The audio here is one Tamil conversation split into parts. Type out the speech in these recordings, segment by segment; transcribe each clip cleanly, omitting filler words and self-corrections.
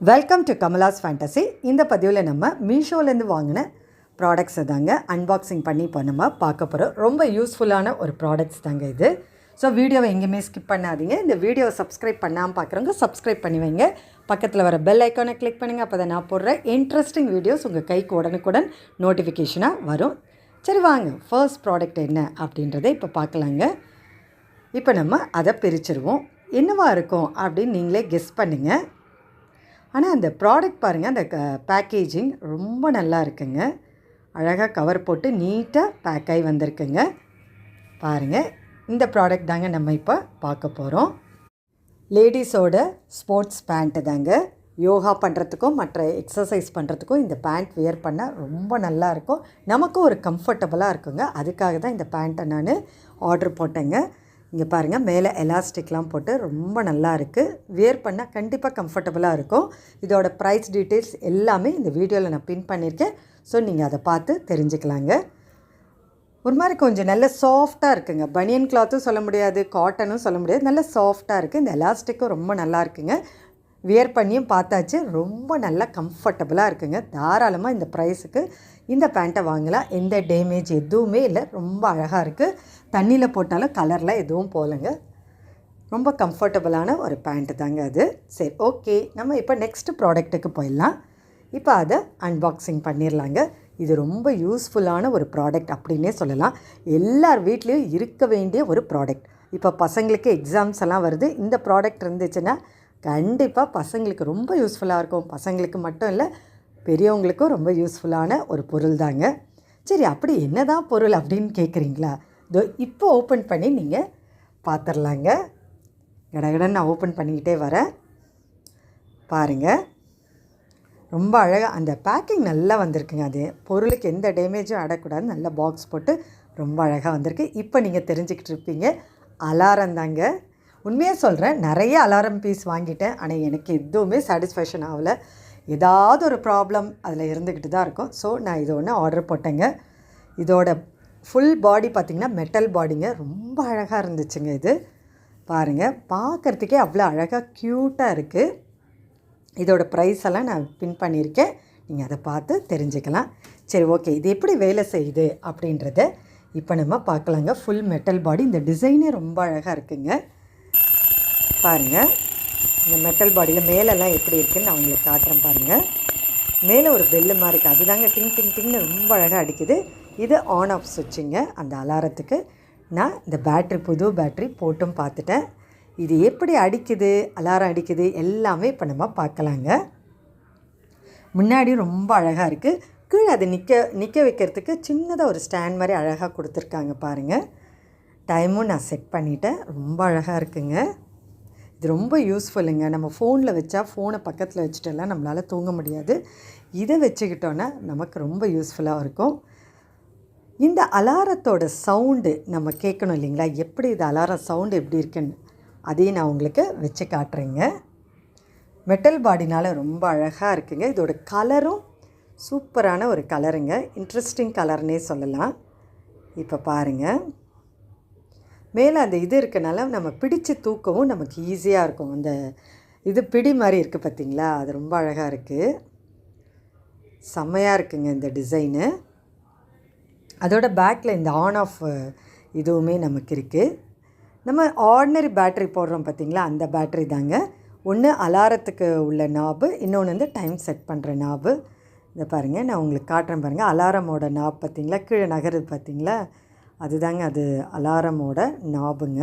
Welcome to Kamala's fantasy. இந்த பதிவில் நம்ம மீஷோலேருந்து வாங்கின ப்ராடக்ட்ஸை தாங்க அன்பாக்சிங் பண்ணி இப்போ நம்ம பார்க்க போகிறோம். ரொம்ப யூஸ்ஃபுல்லான ஒரு ப்ராடக்ட்ஸ் தாங்க இது. ஸோ வீடியோவை எங்கேயுமே ஸ்கிப் பண்ணாதீங்க. இந்த வீடியோவை சப்ஸ்கிரைப் பண்ணாமல் பார்க்குறவங்க சப்ஸ்கிரைப் பண்ணி வைங்க. பக்கத்தில் வர பெல் ஐக்கானை கிளிக் பண்ணுங்கள். அப்போ தான் நான் போடுற இன்ட்ரெஸ்டிங் வீடியோஸ் உங்கள் கைக்கு உடனுக்குடன் நோட்டிஃபிகேஷனாக வரும். சரி வாங்க, ஃபர்ஸ்ட் ப்ராடக்ட் என்ன அப்படின்றத இப்போ பார்க்கலாங்க. இப்போ நம்ம அதை பிரிச்சுருவோம். என்னவா இருக்கும் அப்படின்னு நீங்களே கெஸ் பண்ணுங்கள். ஆனால் அந்த ப்ராடக்ட் பாருங்கள், அந்த பேக்கேஜிங் ரொம்ப நல்லா இருக்குங்க. அழகாக கவர் போட்டு நீட்டாக பேக் ஆகி வந்திருக்குங்க. பாருங்கள், இந்த ப்ராடக்ட் தாங்க நம்ம இப்போ பார்க்க போகிறோம். லேடிஸோட ஸ்போர்ட்ஸ் பேண்ட்டு தாங்க. யோகா பண்ணுறதுக்கும் மற்ற எக்ஸசைஸ் பண்ணுறதுக்கும் இந்த பேண்ட் வியர் பண்ணால் ரொம்ப நல்லாயிருக்கும். நமக்கும் ஒரு கம்ஃபர்டபுளாக இருக்குங்க. அதுக்காக தான் இந்த பேண்ட்டை நான் ஆர்டர் போட்டேங்க. இங்கே பாருங்கள், மேலே எலாஸ்டிக்லாம் போட்டு ரொம்ப நல்லா இருக்குது. வியர் பண்ணால் கண்டிப்பாக கம்ஃபர்டபுளாக இருக்கும். இதோட ப்ரைஸ் டீட்டெயில்ஸ் எல்லாமே இந்த வீடியோவில் நான் பின் பண்ணியிருக்கேன். ஸோ நீங்கள் அதை பார்த்து தெரிஞ்சுக்கலாங்க. ஒரு மாதிரி கொஞ்சம் நல்ல சாஃப்டாக இருக்குங்க. பனியன் கிளாத்தும் சொல்ல முடியாது, காட்டனும் சொல்ல முடியாது, நல்ல சாஃப்டாக இருக்குது. இந்த எலாஸ்டிக்கும் ரொம்ப நல்லா இருக்குங்க. வியர் பண்ணியும் பார்த்தாச்சு, ரொம்ப நல்லா கம்ஃபர்டபுளாக இருக்குங்க. தாராளமாக இந்த ப்ரைஸுக்கு இந்த பேண்ட்டை வாங்கலாம். எந்த டேமேஜ் எதுவுமே இல்லை. ரொம்ப அழகாக இருக்குது. தண்ணியில் போட்டாலும் கலரில் எதுவும் போகலைங்க. ரொம்ப கம்ஃபர்டபுளான ஒரு பேண்ட்டு தாங்க அது. சரி, ஓகே, நம்ம இப்போ நெக்ஸ்ட்டு ப்ராடக்ட்டுக்கு போயிடலாம். இப்போ அதை அன்பாக்சிங் பண்ணிடலாங்க. இது ரொம்ப யூஸ்ஃபுல்லான ஒரு ப்ராடக்ட் அப்படின்னே சொல்லலாம். எல்லார் வீட்லேயும் இருக்க வேண்டிய ஒரு ப்ராடக்ட். இப்போ பசங்களுக்கு எக்ஸாம்ஸ் எல்லாம் வருது. இந்த ப்ராடக்ட் இருந்துச்சுன்னா கண்டிப்பாக பசங்களுக்கு ரொம்ப யூஸ்ஃபுல்லாக இருக்கும். பசங்களுக்கு மட்டும் இல்லை, பெரியவங்களுக்கும் ரொம்ப யூஸ்ஃபுல்லான ஒரு பொருள் தாங்க. சரி, அப்படி என்ன தான் பொருள் அப்படின்னு கேட்குறீங்களா? இதோ இப்போ ஓப்பன் பண்ணி நீங்கள் பார்த்துடலாங்க. கடகடன்னு நான் ஓப்பன் பண்ணிக்கிட்டே வரேன். பாருங்கள், ரொம்ப அழகாக அந்த பேக்கிங் நல்லா வந்திருக்குங்க. அது பொருளுக்கு எந்த டேமேஜும் ஆடக்கூடாது. நல்ல பாக்ஸ் போட்டு ரொம்ப அழகாக வந்திருக்கு. இப்போ நீங்கள் தெரிஞ்சுக்கிட்டு இருப்பீங்க, அலாரம் தாங்க. உண்மையாக சொல்கிறேன், நிறைய அலாரம் பீஸ் வாங்கிட்டேன். ஆனால் எனக்கு எதுவுமே சாட்டிஸ்ஃபேக்ஷன் ஆகலை. ஏதாவது ஒரு ப்ராப்ளம் அதில் இருந்துக்கிட்டு தான் இருக்கும். ஸோ நான் இது ஒன்று ஆர்டர் போட்டேங்க. இதோட ஃபுல் பாடி பார்த்திங்கன்னா மெட்டல் பாடிங்க. ரொம்ப அழகாக இருந்துச்சுங்க. இது பாருங்கள், பார்க்குறதுக்கே அவ்வளோ அழகாக க்யூட்டாக இருக்குது. இதோட ப்ரைஸ் எல்லாம் நான் பின் பண்ணியிருக்கேன். நீங்கள் அதை பார்த்து தெரிஞ்சுக்கலாம். சரி, ஓகே, இது எப்படி வேலை செய்யுது அப்படின்றத இப்போ நம்ம பார்க்கலாங்க. Full metal body. இந்த டிசைனே ரொம்ப அழகாக இருக்குங்க. பாருங்கள், இந்த மெட்டல் பாடியில் மேலெல்லாம் எப்படி இருக்குதுன்னு நான் உங்களுக்கு காட்டுறேன். பாருங்கள், மேலே ஒரு பெல்லு மாதிரி இருக்குது. அதுதாங்க டிங் டிங் டிங்னு ரொம்ப அழகாக அடிக்குது. இது ஆன் ஆஃப் சுவிட்சுங்க. அந்த அலாரத்துக்கு நான் இந்த பேட்ரி, புது பேட்ரி போட்டும் பார்த்துட்டேன். இது எப்படி அடிக்குது, அலாரம் அடிக்குது எல்லாமே இப்போ நம்ம பார்க்கலாங்க. முன்னாடி ரொம்ப அழகாக இருக்குது. கீழே அது நிற்க வைக்கிறதுக்கு சின்னதாக ஒரு ஸ்டாண்ட் மாதிரி அழகாக கொடுத்துருக்காங்க. பாருங்கள், டைமும் நான் செட் பண்ணிட்டேன். ரொம்ப அழகாக இருக்குங்க. இது ரொம்ப யூஸ்ஃபுல்லுங்க. நம்ம ஃபோனில் வச்சா ஃபோனை பக்கத்தில் வச்சுட்டெல்லாம் நம்மளால் தூங்க முடியாது. இதை வச்சுக்கிட்டோன்னா நமக்கு ரொம்ப யூஸ்ஃபுல்லாக இருக்கும். இந்த அலாரத்தோட சவுண்டு நம்ம கேட்கணும் இல்லைங்களா? எப்படி இது அலாரம் சவுண்டு எப்படி இருக்குன்னு அதையும் நான் உங்களுக்கு வச்சு காட்டுறேங்க. மெட்டல் பாடினால் ரொம்ப அழகாக இருக்குங்க. இதோட கலரும் சூப்பரான ஒரு கலருங்க. இன்ட்ரெஸ்டிங் கலர்னே சொல்லலாம். இப்போ பாருங்கள், மேலே அந்த இது இருக்கனால நம்ம பிடிச்சு தூக்கவும் நமக்கு ஈஸியாக இருக்கும். அந்த இது பிடி மாதிரி இருக்குது பார்த்திங்களா? அது ரொம்ப அழகாக இருக்குது. செம்மையாக இருக்குங்க இந்த டிசைனு. அதோட பேக்கில் இந்த ஆன் ஆஃப் இதுவுமே நமக்கு இருக்குது. நம்ம ஆர்டினரி பேட்ரி போடுறோம் பார்த்திங்களா? அந்த பேட்ரி தாங்க. ஒன்று அலாரத்துக்கு உள்ள நாபு, இன்னொன்று வந்து டைம் செட் பண்ணுற நாபு. இதை பாருங்கள், நான் உங்களுக்கு காட்டுறேன் பாருங்கள். அலாரமோட நாப் பார்த்திங்களா? கீழே நகருது பார்த்திங்களா? அதுதாங்க அது அலாரமோட நாபுங்க.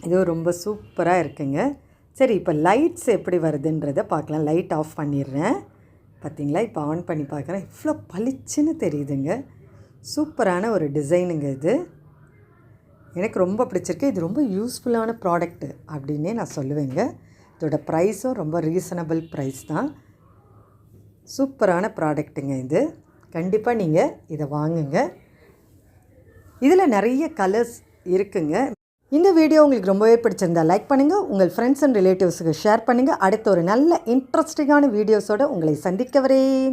இது ரொம்ப சூப்பராக இருக்குங்க. சரி, இப்போ லைட்ஸ் எப்படி வருதுன்றதை பார்க்கலாம். லைட் ஆஃப் பண்ணிடுறேன். பார்த்திங்களா? இப்போ ஆன் பண்ணி பார்க்குறேன். இவ்வளோ பளிச்சுன்னு தெரியுதுங்க. சூப்பரான ஒரு டிசைனுங்க இது. எனக்கு ரொம்ப பிடிச்சிருக்கு. இது ரொம்ப யூஸ்ஃபுல்லான ப்ராடக்ட்டு அப்படின்னே நான் சொல்லுவேங்க. இதோட ப்ரைஸும் ரொம்ப ரீசனபிள் ப்ரைஸ் தான். சூப்பரான ப்ராடக்ட்டுங்க இது. கண்டிப்பாக நீங்கள் இதை வாங்குங்க. இதில் நிறைய கலர்ஸ் இருக்குங்க. இந்த வீடியோ உங்களுக்கு ரொம்பவே பிடிச்சிருந்தா லைக் பண்ணுங்கள், உங்கள் ஃப்ரெண்ட்ஸ் அண்ட் ரிலேட்டிவ்ஸுக்கு ஷேர் பண்ணுங்கள். அடுத்த ஒரு நல்ல இன்ட்ரெஸ்டிங்கான வீடியோஸோடு உங்களை சந்திக்க வரேன்.